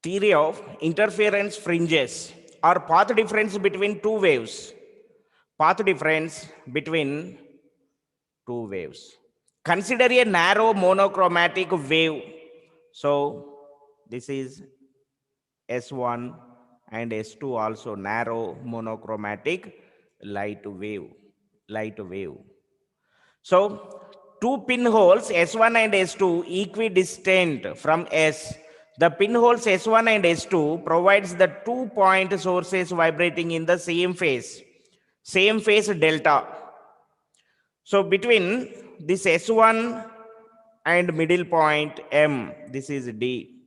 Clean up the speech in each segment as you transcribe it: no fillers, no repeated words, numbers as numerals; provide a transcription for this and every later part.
Theory of interference fringes or path difference between two waves. Path difference between two waves. Consider a narrow monochromatic wave. So this is S1 and S2 also narrow monochromatic light wave. Light wave. So two pinholes S1 and S2 equidistant from S. The pinholes S1 and S2 provides the 2-point sources vibrating in the same phase delta. So between this S1 and middle point M, this is D.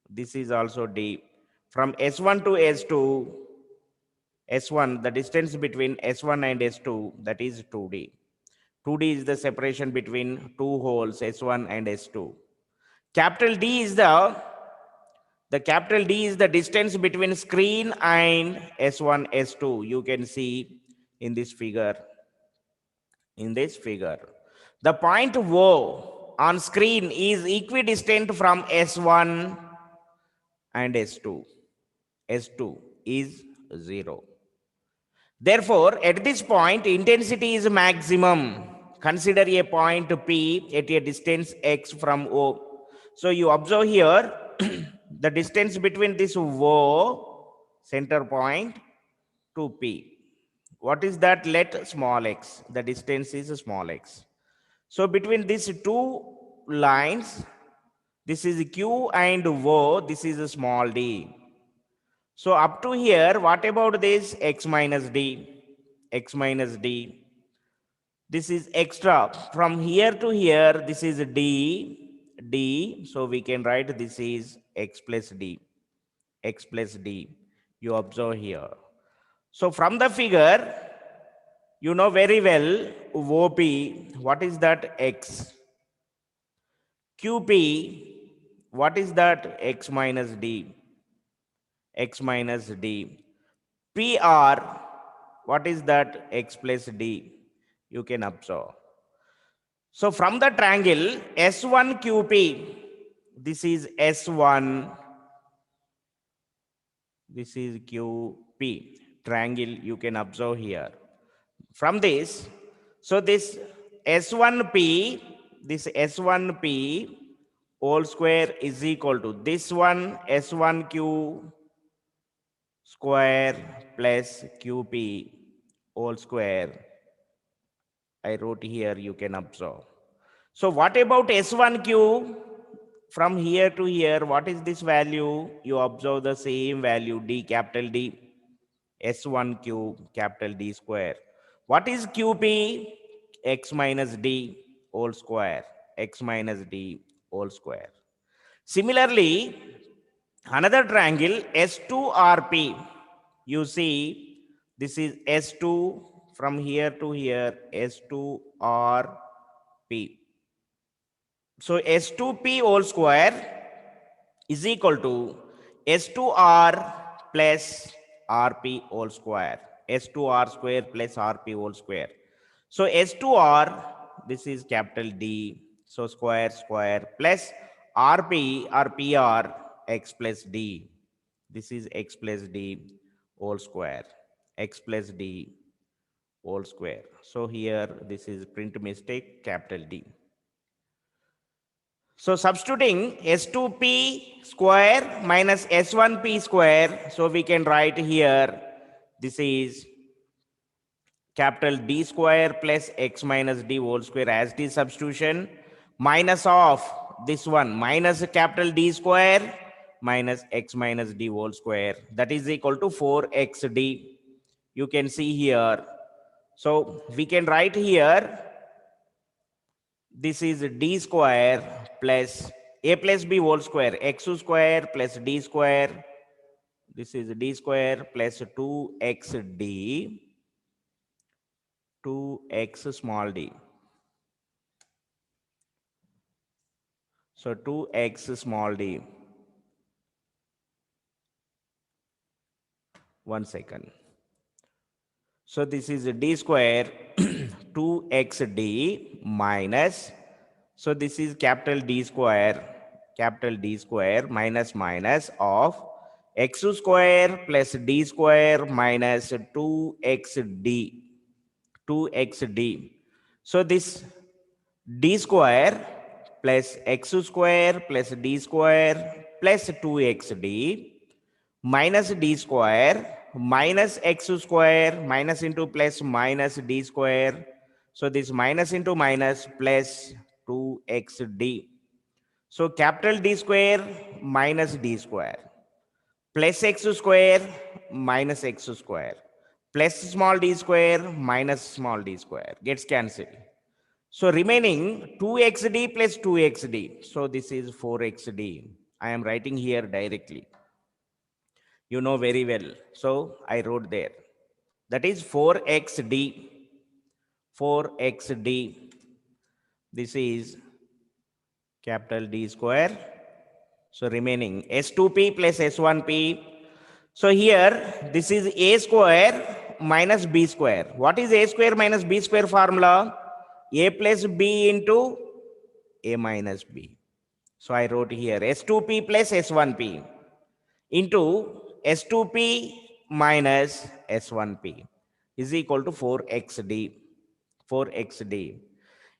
This is also D. From S1 to S2, S1, the distance between S1 and S2, that is 2D. 2D is the separation between two holes S1 and S2. Capital D is the capital D is the distance between screen and S1, S2. You can see in this figure. The point O on screen is equidistant from S1 and S2. S2 is 0. Therefore, at this point, intensity is maximum. Consider a point P at a distance x from O. So you observe here the distance between this O center point to P. What is that? Let small x. The distance is small x. So between these two lines, this is Q and O, this is a small d. So up to here, what about this x minus d? X minus d. This is extra. From here to here, this is d. So we can write this is x plus d. X plus d. You observe here. So from the figure, you know very well OP. What is that? X. QP. What is that? X minus d. X minus d. PR, what is that? X plus d. You can observe. So from the triangle S1QP, this is S1, this is QP. Triangle you can observe here. From this, so this S1P, this S1P whole square is equal to this one S1Q square plus QP whole square. I wrote here, you can observe. So what about S1Q? From here to here, what is this value? You observe the same value, D, capital D, S1Q, capital D square. What is QP? X minus D whole square, X minus D whole square. Similarly, another triangle S2RP, you see this is S2 from here to here, S2RP. So S2P whole square is equal to S2R plus RP whole square, S2R square plus RP whole square. So S2R, this is capital D, so square plus RP or PR, X plus D. This is X plus D whole square, X plus D whole square. So here this is print mistake, capital D. So substituting S2P square minus S1P square, so we can write here, this is capital D square plus X minus D whole square as the substitution, minus of this one, minus capital D square minus X minus D whole square, that is equal to 4XD. You can see here. So we can write here, this is D square plus A plus B whole square, X square plus D square. This is D square plus 2XD, 2x small d. So 2x small d. 1 second. So this is D square 2XD minus, so this is capital D square capital D square minus minus of x square plus d square minus 2xd. 2xd. So this d square plus x square plus d square plus 2xd minus d square minus x square minus into plus minus d square. So this minus into minus plus 2xd. So capital D square minus d square plus x square minus x square plus small d square minus small d square gets cancelled. So remaining 2xd plus 2xd. So this is 4xd. I am writing here directly. You know very well. So I wrote there. That is 4xd. 4xd. This is capital D square. So remaining S2p plus S1p. So here this is a square minus b square. What is a square minus b square formula? A plus b into a minus b. So I wrote here S2p plus S1p into S2p minus S1p is equal to 4xd. 4xd.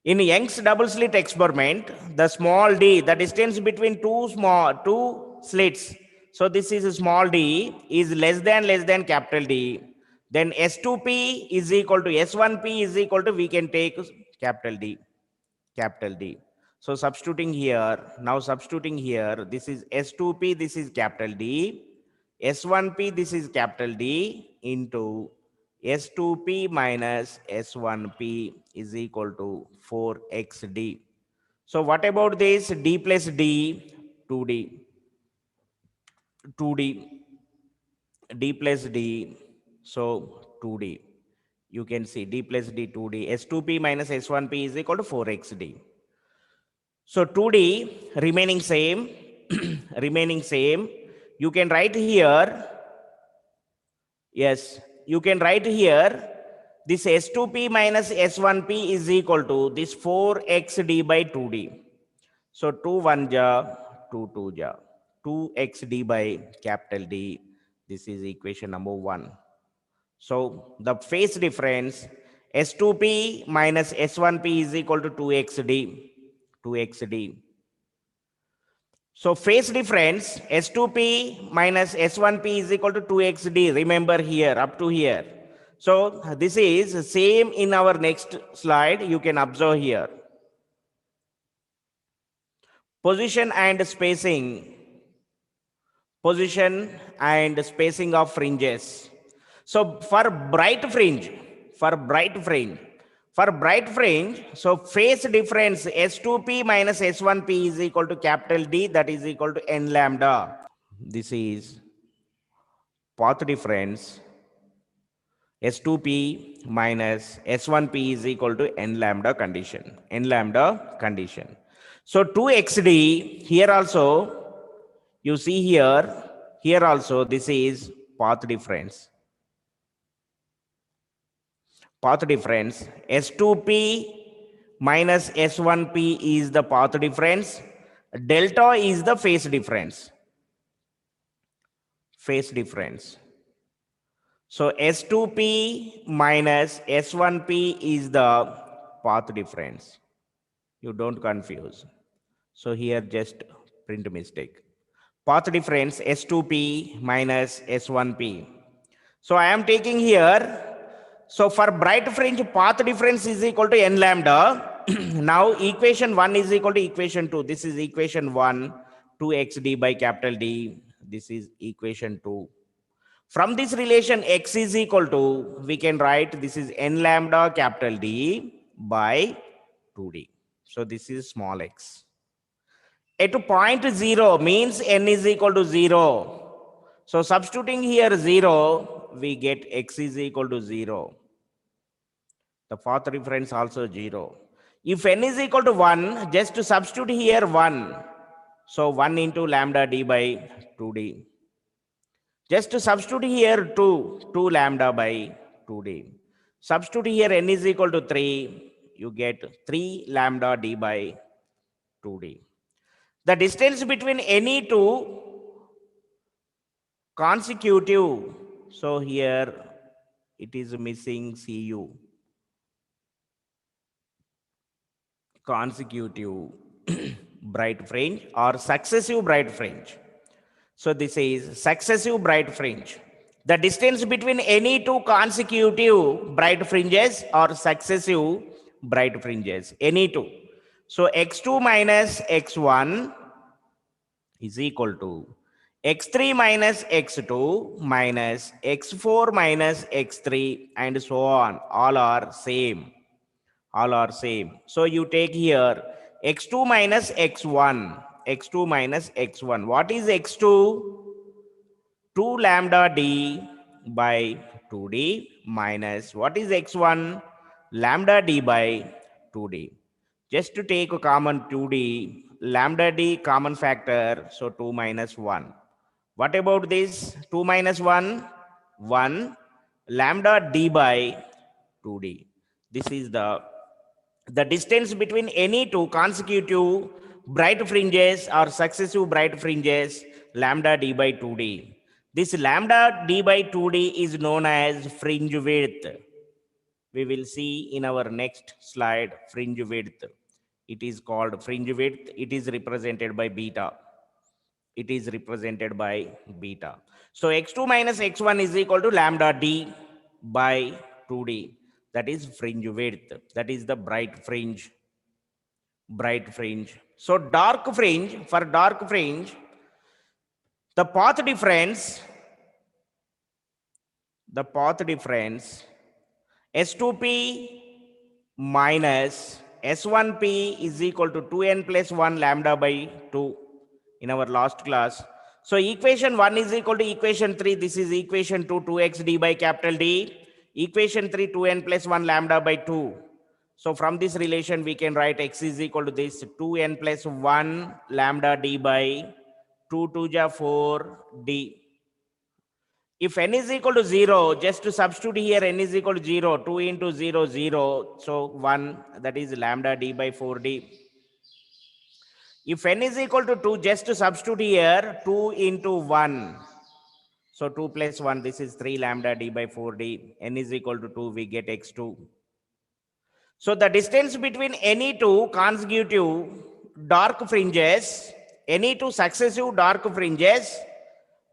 In Young's double slit experiment, the small d, the distance between two slits, so this is a small d, is less than capital D. Then S2p is equal to S1p is equal to, we can take capital D. Capital D. So substituting here, now substituting here, this is S2p, this is capital D. S1p, this is capital D into S2p minus S1p is equal to 4xd. So what about this? D plus D, 2d. 2d. D plus D, so 2d. You can see D plus D, 2d. S2p minus S1p is equal to 4xd. So 2d remaining same, remaining same. You can write here, yes, you can write here, this S2p minus S1p is equal to this 4xd by 2d. So 2 1 ja, 2 2 ja, 2xd by capital D. This is equation number 1. So the phase difference S2p minus S1p is equal to 2xd. 2xd. So phase difference S2p minus S1p is equal to 2xd. Remember here, up to here. So this is same in our next slide. You can observe here. Position and spacing. Position and spacing of fringes. So for bright fringe, so phase difference S2p minus S1p is equal to capital D, that is equal to n lambda. This is path difference S2p minus S1p is equal to n lambda condition. N lambda condition. So 2xd here also, you see here also this is path difference. Path difference S2p minus S1p is the path difference. Delta is the phase difference. Phase difference. So S2p minus S1p is the path difference. You don't confuse. So here just print mistake. Path difference S2p minus S1p. So I am taking here. So for bright fringe, path difference is equal to n lambda. Now equation 1 is equal to equation 2. This is equation 1, 2xd by capital D. This is equation 2. From this relation x is equal to, we can write this is n lambda capital D by 2d. So this is small x. At point 0 means n is equal to 0. So substituting here 0, we get x is equal to 0. The path reference also 0. If n is equal to 1, just to substitute here 1. So 1 into lambda d by 2d. Just to substitute here 2 lambda by 2d. Substitute here n is equal to 3. You get 3 lambda d by 2d. The distance between any two consecutive, so here it is missing CU, consecutive bright fringe or successive bright fringe. So this is successive bright fringe. The distance between any two consecutive bright fringes or successive bright fringes, any two. So x2 minus x1 is equal to x3 minus x2 minus x4 minus x3 and so on. All are same. All are same. So you take here x2 minus x1. x2 minus x1. What is x2? 2 lambda d by 2d minus what is x1? Lambda d by 2d. Just to take a common 2d, lambda d common factor, so 2 minus 1. What about this? 2 minus 1? 1 lambda d by 2d. This is the distance between any two consecutive bright fringes or successive bright fringes, lambda d by 2d. This lambda d by 2d is known as fringe width. We will see in our next slide fringe width. It is called fringe width. It is represented by beta. It is represented by beta. So x2 minus x1 is equal to lambda d by 2d. That is fringe width. That is the bright fringe. Bright fringe. So dark fringe, for dark fringe, the path difference S2p minus S1p is equal to 2n plus 1 lambda by 2 in our last class. So equation 1 is equal to equation 3. This is equation 2, 2x d by capital D. Equation 3, 2n plus 1 lambda by 2. So from this relation, we can write x is equal to this 2n plus 1 lambda d by 2 2 ja 4 d. If n is equal to 0, just to substitute here, n is equal to 0, 2 into 0, 0. So 1, that is lambda d by 4d. If n is equal to 2, just to substitute here, 2 into 1. So 2 plus 1, this is 3 lambda d by 4d. N is equal to 2, we get x2. So the distance between any two consecutive dark fringes, any two successive dark fringes,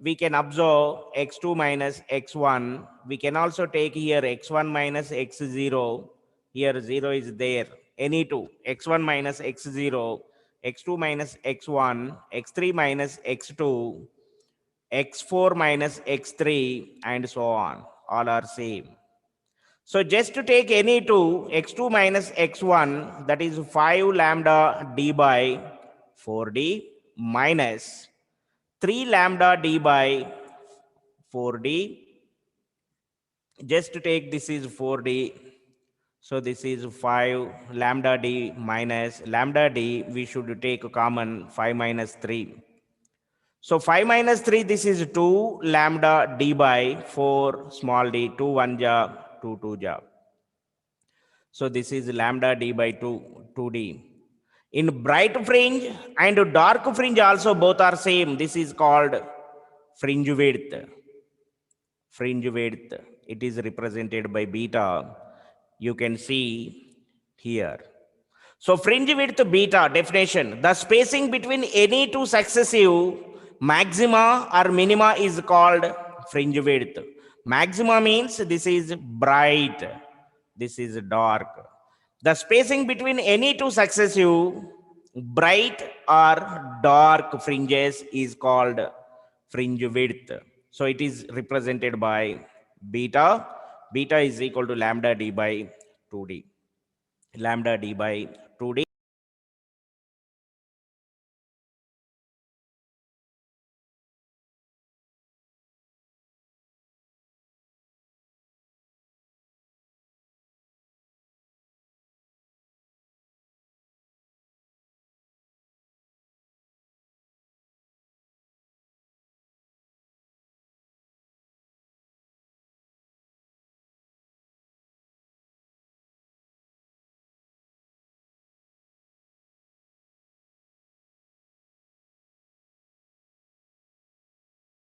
we can observe x2 minus x1. We can also take here x1 minus x0. Here 0 is there. Any two, x1 minus x0, x2 minus x1, x3 minus x2, x4 minus x3, and so on. All are same. So just to take any two, x2 minus x1, that is 5 lambda d by 4d minus 3 lambda d by 4d. Just to take this is 4d. So this is 5 lambda d minus lambda d. We should take a common 5 minus 3. So 5 minus 3, this is 2 lambda d by 4 small d, 2 1 ja, 2 2 ja. So this is lambda d by 2d. In bright fringe and dark fringe also both are same. This is called fringe width. Fringe width. It is represented by beta. You can see here. So fringe width beta definition. The spacing between any two successive maxima or minima is called fringe width. Maxima means this is bright. This is dark. The spacing between any two successive bright or dark fringes is called fringe width. So it is represented by beta. Beta is equal to lambda d by 2d. Lambda d by 2d.